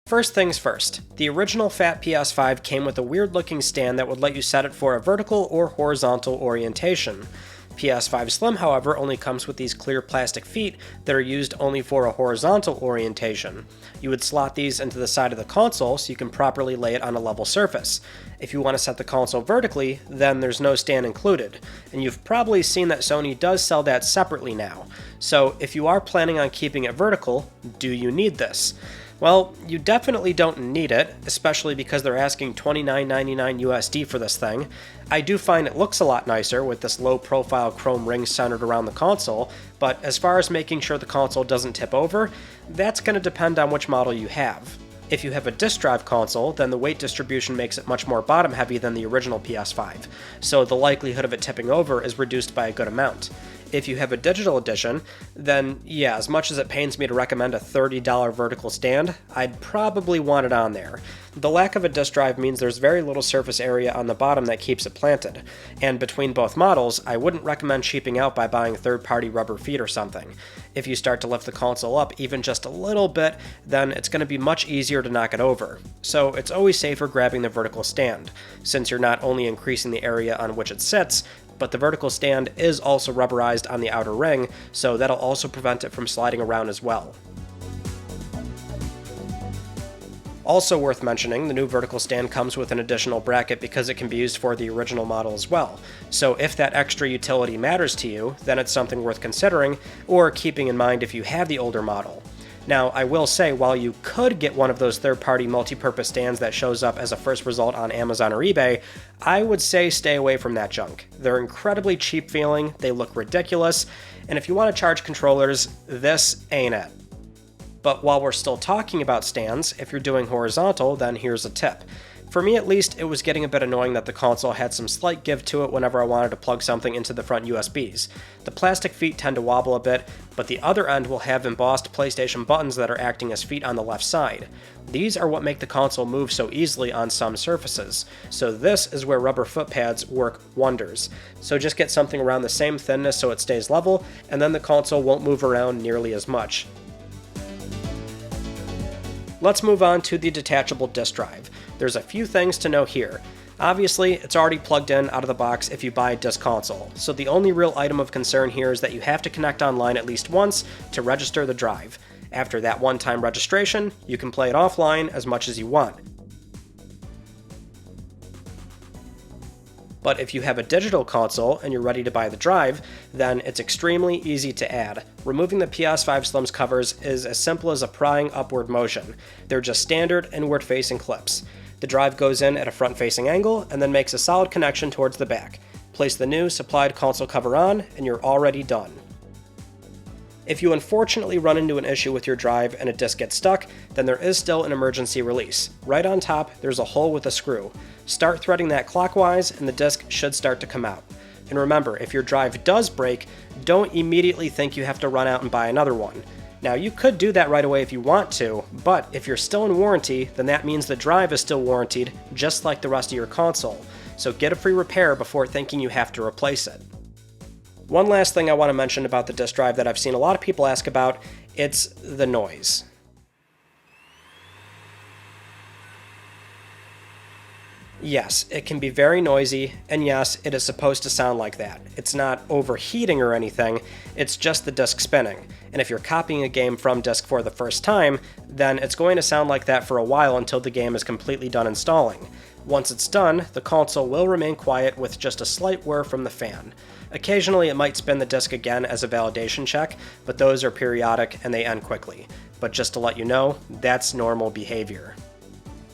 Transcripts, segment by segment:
First things first, the original fat PS5 came with a weird looking stand that would let you set it for a vertical or horizontal orientation. PS5 Slim, however, only comes with these clear plastic feet that are used only for a horizontal orientation. You would slot these into the side of the console so you can properly lay it on a level surface. If you want to set the console vertically, then there's no stand included, and you've probably seen that Sony does sell that separately now. So if you are planning on keeping it vertical, do you need this? Well, you definitely don't need it, especially because they're asking $29.99 USD for this thing. I do find it looks a lot nicer with this low-profile chrome ring centered around the console, but as far as making sure the console doesn't tip over, that's going to depend on which model you have. If you have a disk drive console, then the weight distribution makes it much more bottom-heavy than the original PS5, so the likelihood of it tipping over is reduced by a good amount. If you have a digital edition, then yeah, as much as it pains me to recommend a $30 vertical stand, I'd probably want it on there. The lack of a disk drive means there's very little surface area on the bottom that keeps it planted, and between both models, I wouldn't recommend cheaping out by buying third-party rubber feet or something. If you start to lift the console up even just a little bit, then it's going to be much easier to knock it over. So it's always safer grabbing the vertical stand, since you're not only increasing the area on which it sits, but the vertical stand is also rubberized on the outer ring, so that'll also prevent it from sliding around as well. Also worth mentioning, the new vertical stand comes with an additional bracket because it can be used for the original model as well. So if that extra utility matters to you, then it's something worth considering, or keeping in mind if you have the older model. Now, I will say, while you could get one of those third-party multi-purpose stands that shows up as a first result on Amazon or eBay, I would say stay away from that junk. They're incredibly cheap feeling, they look ridiculous, and if you want to charge controllers, this ain't it. But while we're still talking about stands, if you're doing horizontal, then here's a tip. For me at least, it was getting a bit annoying that the console had some slight give to it whenever I wanted to plug something into the front USBs. The plastic feet tend to wobble a bit, but the other end will have embossed PlayStation buttons that are acting as feet on the left side. These are what make the console move so easily on some surfaces, so this is where rubber foot pads work wonders. So just get something around the same thinness so it stays level, and then the console won't move around nearly as much. Let's move on to the detachable disk drive. There's a few things to know here. Obviously, it's already plugged in out of the box if you buy a disc console, so the only real item of concern here is that you have to connect online at least once to register the drive. After that one-time registration, you can play it offline as much as you want. But if you have a digital console and you're ready to buy the drive, then it's extremely easy to add. Removing the PS5 Slim's covers is as simple as a prying upward motion. They're just standard inward-facing clips. The drive goes in at a front-facing angle and then makes a solid connection towards the back. Place the new supplied console cover on, and you're already done. If you unfortunately run into an issue with your drive and a disk gets stuck, then there is still an emergency release. Right on top, there's a hole with a screw. Start threading that clockwise and the disk should start to come out. And remember, if your drive does break, don't immediately think you have to run out and buy another one. Now, you could do that right away if you want to, but if you're still in warranty, then that means the drive is still warranted, just like the rest of your console. So get a free repair before thinking you have to replace it. One last thing I want to mention about the disk drive that I've seen a lot of people ask about, it's the noise. Yes, it can be very noisy, and yes, it is supposed to sound like that. It's not overheating or anything, it's just the disk spinning. And if you're copying a game from disk for the first time, then it's going to sound like that for a while until the game is completely done installing. Once it's done, the console will remain quiet with just a slight whir from the fan. Occasionally it might spin the disk again as a validation check, but those are periodic and they end quickly. But just to let you know, that's normal behavior.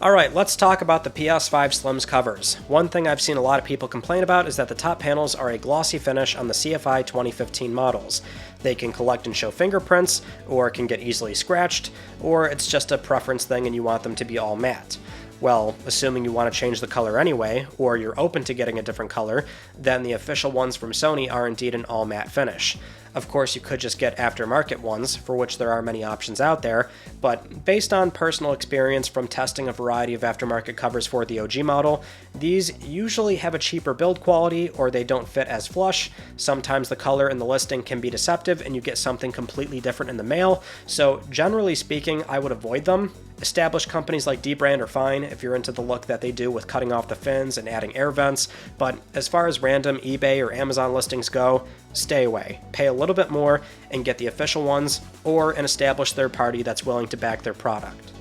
Alright, let's talk about the PS5 Slim's covers. One thing I've seen a lot of people complain about is that the top panels are a glossy finish on the CFI 2015 models. They can collect and show fingerprints, or can get easily scratched, or it's just a preference thing and you want them to be all matte. Well, assuming you want to change the color anyway, or you're open to getting a different color, then the official ones from Sony are indeed an all matte finish. Of course, you could just get aftermarket ones, for which there are many options out there, but based on personal experience from testing a variety of aftermarket covers for the OG model, these usually have a cheaper build quality or they don't fit as flush. Sometimes the color in the listing can be deceptive and you get something completely different in the mail, so generally speaking, I would avoid them. Established companies like dbrand are fine if you're into the look that they do with cutting off the fins and adding air vents, but as far as random eBay or Amazon listings go, stay away. Pay a little bit more and get the official ones or an established third party that's willing to back their product.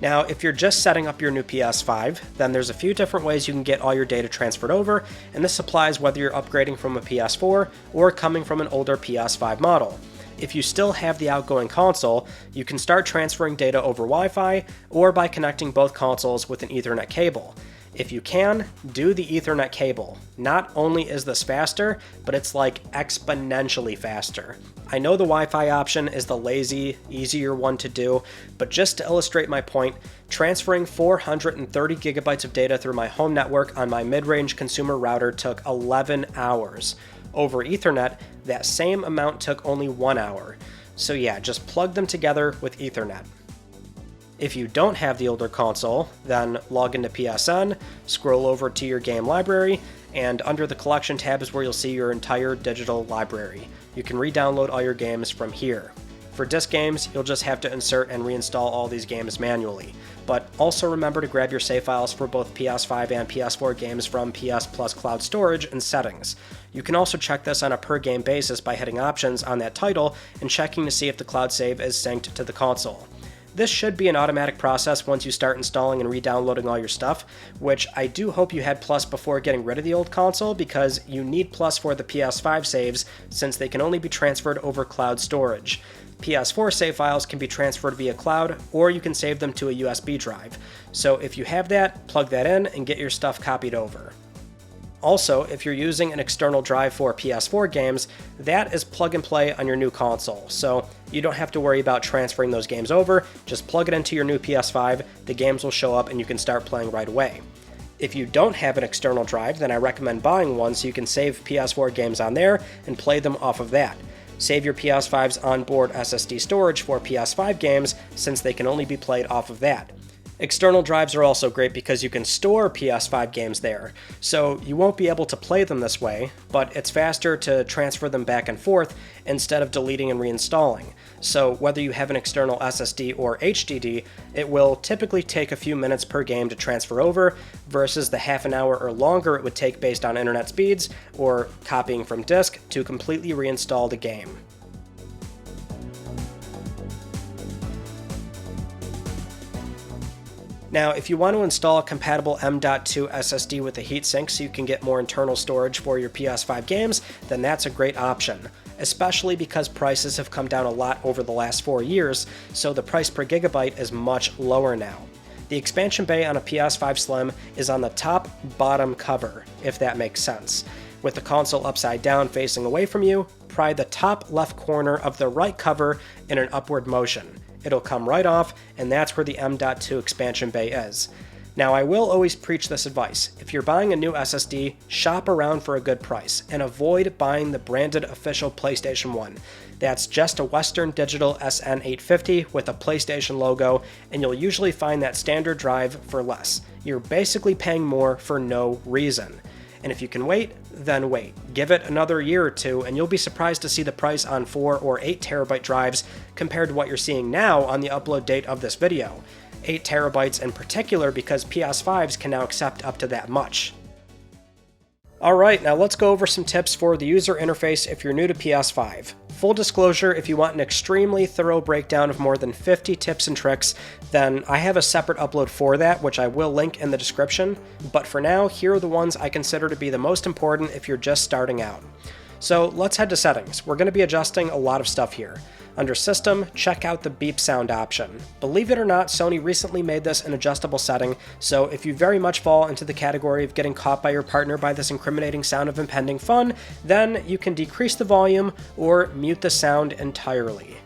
Now, if you're just setting up your new PS5, then there's a few different ways you can get all your data transferred over, and this applies whether you're upgrading from a PS4 or coming from an older PS5 model. If you still have the outgoing console, you can start transferring data over Wi-Fi or by connecting both consoles with an Ethernet cable. If you can, do the Ethernet cable. Not only is this faster, but it's like exponentially faster. I know the Wi-Fi option is the lazy, easier one to do, but just to illustrate my point, transferring 430 gigabytes of data through my home network on my mid-range consumer router took 11 hours. Over Ethernet, that same amount took only 1 hour. So yeah, just plug them together with Ethernet. If you don't have the older console, then log into PSN, scroll over to your game library, and under the collection tab is where you'll see your entire digital library. You can re-download all your games from here. For disc games, you'll just have to insert and reinstall all these games manually. But also remember to grab your save files for both PS5 and PS4 games from PS Plus Cloud Storage and Settings. You can also check this on a per game basis by hitting Options on that title and checking to see if the cloud save is synced to the console. This should be an automatic process once you start installing and re-downloading all your stuff, which I do hope you had Plus before getting rid of the old console because you need Plus for the PS5 saves since they can only be transferred over cloud storage. PS4 save files can be transferred via cloud, or you can save them to a USB drive. So if you have that, plug that in and get your stuff copied over. Also, if you're using an external drive for PS4 games, that is plug and play on your new console, so you don't have to worry about transferring those games over, just plug it into your new PS5, the games will show up and you can start playing right away. If you don't have an external drive, then I recommend buying one so you can save PS4 games on there and play them off of that. Save your PS5's onboard SSD storage for PS5 games since they can only be played off of that. External drives are also great because you can store PS5 games there, so you won't be able to play them this way, but it's faster to transfer them back and forth instead of deleting and reinstalling. So whether you have an external SSD or HDD, it will typically take a few minutes per game to transfer over versus the half an hour or longer it would take based on internet speeds or copying from disk to completely reinstall the game. Now, if you want to install a compatible M.2 SSD with a heatsink so you can get more internal storage for your PS5 games, then that's a great option, especially because prices have come down a lot over the last 4 years, so the price per gigabyte is much lower now. The expansion bay on a PS5 Slim is on the top bottom cover, if that makes sense. With the console upside down facing away from you, pry the top left corner of the right cover in an upward motion. It'll come right off, and that's where the M.2 expansion bay is. Now, I will always preach this advice. If you're buying a new SSD, shop around for a good price, and avoid buying the branded official PlayStation 1. That's just a Western Digital SN850 with a PlayStation logo, and you'll usually find that standard drive for less. You're basically paying more for no reason. And if you can wait, then wait. Give it another year or two, and you'll be surprised to see the price on 4 or 8 terabyte drives compared to what you're seeing now on the upload date of this video. 8 terabytes in particular because PS5s can now accept up to that much. Alright, now let's go over some tips for the user interface if you're new to PS5. Full disclosure, if you want an extremely thorough breakdown of more than 50 tips and tricks, then I have a separate upload for that, which I will link in the description. But for now, here are the ones I consider to be the most important if you're just starting out. So let's head to settings. We're going to be adjusting a lot of stuff here. Under System, check out the beep sound option. Believe it or not, Sony recently made this an adjustable setting, so if you very much fall into the category of getting caught by your partner by this incriminating sound of impending fun, then you can decrease the volume or mute the sound entirely.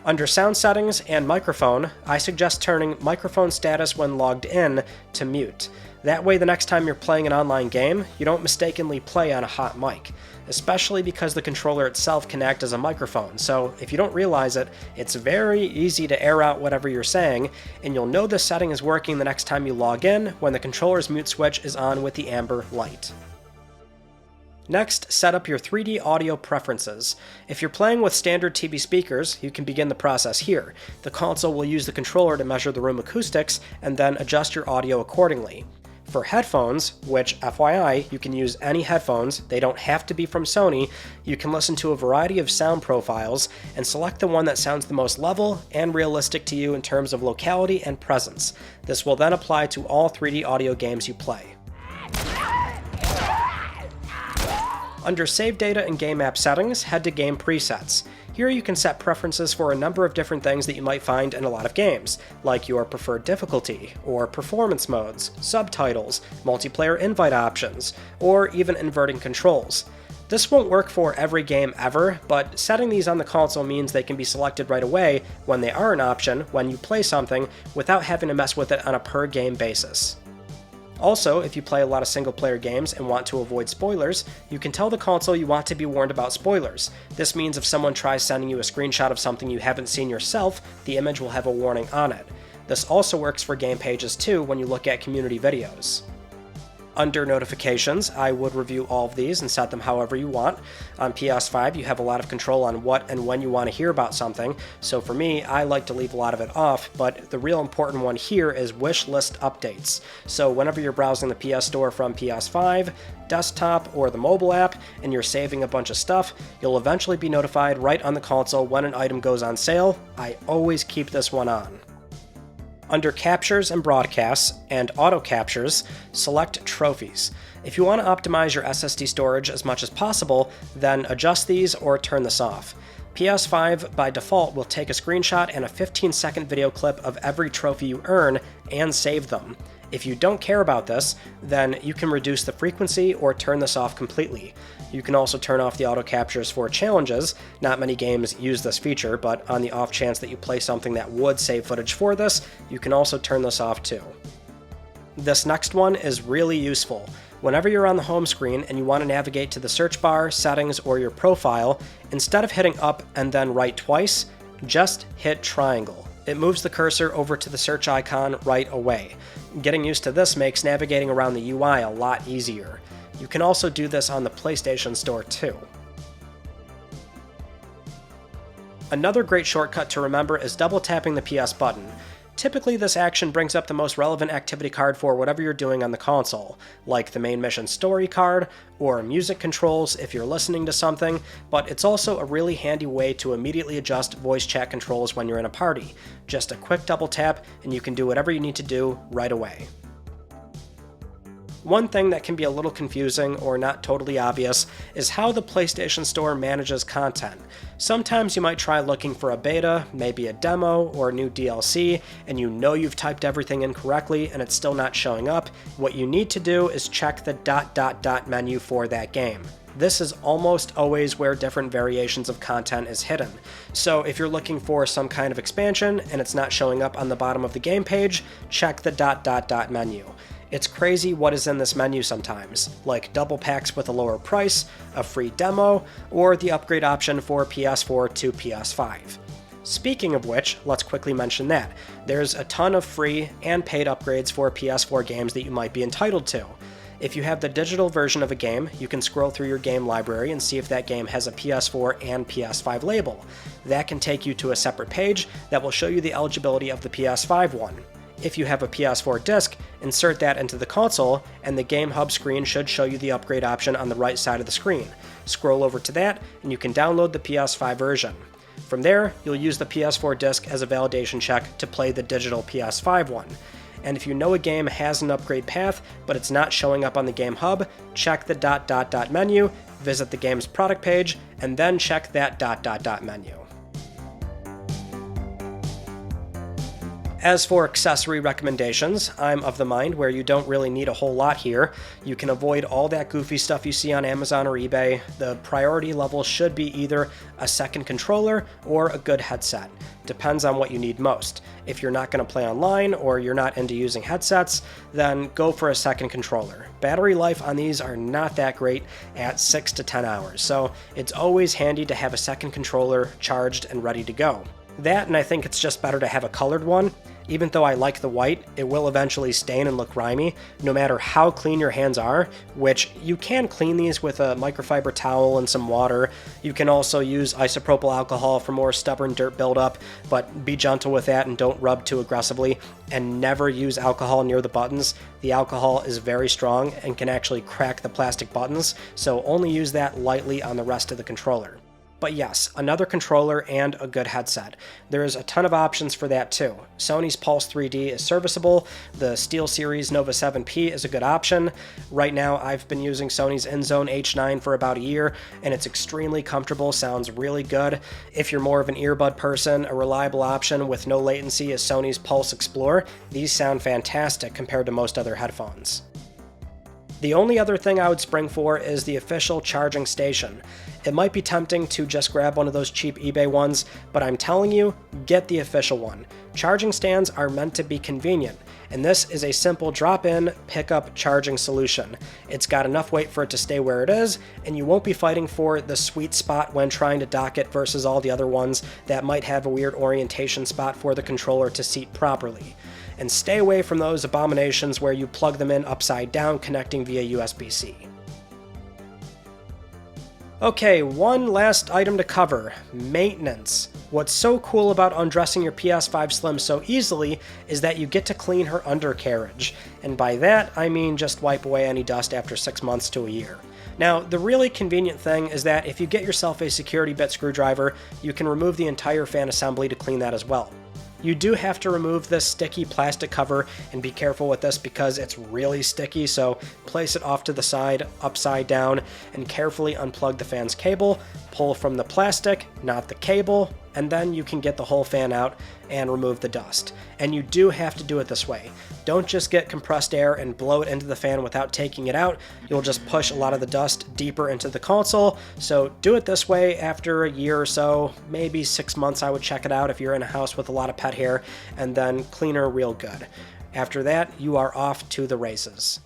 Under Sound Settings and Microphone, I suggest turning microphone status when logged in to mute. That way the next time you're playing an online game, you don't mistakenly play on a hot mic, especially because the controller itself can act as a microphone, so if you don't realize it, it's very easy to air out whatever you're saying, and you'll know this setting is working the next time you log in when the controller's mute switch is on with the amber light. Next, set up your 3D audio preferences. If you're playing with standard TV speakers, you can begin the process here. The console will use the controller to measure the room acoustics and then adjust your audio accordingly. For headphones, which, FYI, you can use any headphones, they don't have to be from Sony, you can listen to a variety of sound profiles and select the one that sounds the most level and realistic to you in terms of locality and presence. This will then apply to all 3D audio games you play. Under Save Data and Game App Settings, head to Game Presets. Here you can set preferences for a number of different things that you might find in a lot of games, like your preferred difficulty, or performance modes, subtitles, multiplayer invite options, or even inverting controls. This won't work for every game ever, but setting these on the console means they can be selected right away when they are an option when you play something without having to mess with it on a per-game basis. Also, if you play a lot of single-player games and want to avoid spoilers, you can tell the console you want to be warned about spoilers. This means if someone tries sending you a screenshot of something you haven't seen yourself, the image will have a warning on it. This also works for game pages too when you look at community videos. Under notifications, I would review all of these and set them however you want. On PS5, you have a lot of control on what and when you want to hear about something, so for me, I like to leave a lot of it off, but the real important one here is wish list updates. So whenever you're browsing the PS Store from PS5, desktop, or the mobile app, and you're saving a bunch of stuff, you'll eventually be notified right on the console when an item goes on sale. I always keep this one on. Under Captures and Broadcasts and Auto Captures, select Trophies. If you want to optimize your SSD storage as much as possible, then adjust these or turn this off. PS5 by default will take a screenshot and a 15-second video clip of every trophy you earn and save them. If you don't care about this, then you can reduce the frequency or turn this off completely. You can also turn off the auto captures for challenges. Not many games use this feature, but on the off chance that you play something that would save footage for this, you can also turn this off too. This next one is really useful. Whenever you're on the home screen and you want to navigate to the search bar, settings, or your profile, instead of hitting up and then right twice, just hit triangle. It moves the cursor over to the search icon right away. Getting used to this makes navigating around the UI a lot easier. You can also do this on the PlayStation Store too. Another great shortcut to remember is double tapping the PS button. Typically this action brings up the most relevant activity card for whatever you're doing on the console, like the main mission story card, or music controls if you're listening to something, but it's also a really handy way to immediately adjust voice chat controls when you're in a party. Just a quick double tap and you can do whatever you need to do right away. One thing that can be a little confusing or not totally obvious is how the PlayStation Store manages content. Sometimes you might try looking for a beta, maybe a demo, or a new DLC, and you know you've typed everything in correctly and it's still not showing up. What you need to do is check the ... menu for that game. This is almost always where different variations of content is hidden. So if you're looking for some kind of expansion and it's not showing up on the bottom of the game page, check the ... menu. It's crazy what is in this menu sometimes, like double packs with a lower price, a free demo, or the upgrade option for PS4 to PS5. Speaking of which, let's quickly mention that. There's a ton of free and paid upgrades for PS4 games that you might be entitled to. If you have the digital version of a game, you can scroll through your game library and see if that game has a PS4 and PS5 label. That can take you to a separate page that will show you the eligibility of the PS5 one. If you have a PS4 disc, insert that into the console, and the Game Hub screen should show you the upgrade option on the right side of the screen. Scroll over to that, and you can download the PS5 version. From there, you'll use the PS4 disc as a validation check to play the digital PS5 one. And if you know a game has an upgrade path, but it's not showing up on the Game Hub, check the ... menu, visit the game's product page, and then check that ... menu. As for accessory recommendations, I'm of the mind where you don't really need a whole lot here. You can avoid all that goofy stuff you see on Amazon or eBay. The priority level should be either a second controller or a good headset. Depends on what you need most. If you're not going to play online or you're not into using headsets, then go for a second controller. Battery life on these are not that great at 6 to 10 hours, so it's always handy to have a second controller charged and ready to go. That, and I think it's just better to have a colored one. Even though I like the white, it will eventually stain and look grimy, no matter how clean your hands are, which you can clean these with a microfiber towel and some water. You can also use isopropyl alcohol for more stubborn dirt buildup, but be gentle with that and don't rub too aggressively, and never use alcohol near the buttons. The alcohol is very strong and can actually crack the plastic buttons, so only use that lightly on the rest of the controller. But yes, another controller and a good headset. There's a ton of options for that too. Sony's Pulse 3D is serviceable, the SteelSeries Nova 7P is a good option. Right now I've been using Sony's InZone H9 for about a year, and it's extremely comfortable, sounds really good. If you're more of an earbud person, a reliable option with no latency is Sony's Pulse Explorer. These sound fantastic compared to most other headphones. The only other thing I would spring for is the official charging station. It might be tempting to just grab one of those cheap eBay ones, but I'm telling you, get the official one. Charging stands are meant to be convenient, and this is a simple drop-in, pick-up charging solution. It's got enough weight for it to stay where it is, and you won't be fighting for the sweet spot when trying to dock it versus all the other ones that might have a weird orientation spot for the controller to seat properly. And stay away from those abominations where you plug them in upside down connecting via USB-C. Okay, one last item to cover, maintenance. What's so cool about undressing your PS5 Slim so easily is that you get to clean her undercarriage, and by that I mean just wipe away any dust after 6 months to a year. Now, the really convenient thing is that if you get yourself a security bit screwdriver, you can remove the entire fan assembly to clean that as well. You do have to remove this sticky plastic cover, and be careful with this because it's really sticky, so place it off to the side, upside down, and carefully unplug the fan's cable, pull from the plastic, not the cable, and then you can get the whole fan out and remove the dust. And you do have to do it this way. Don't just get compressed air and blow it into the fan without taking it out. You'll just push a lot of the dust deeper into the console, so do it this way after a year or so, maybe 6 months I would check it out if you're in a house with a lot of pet hair, and then clean her real good. After that, you are off to the races.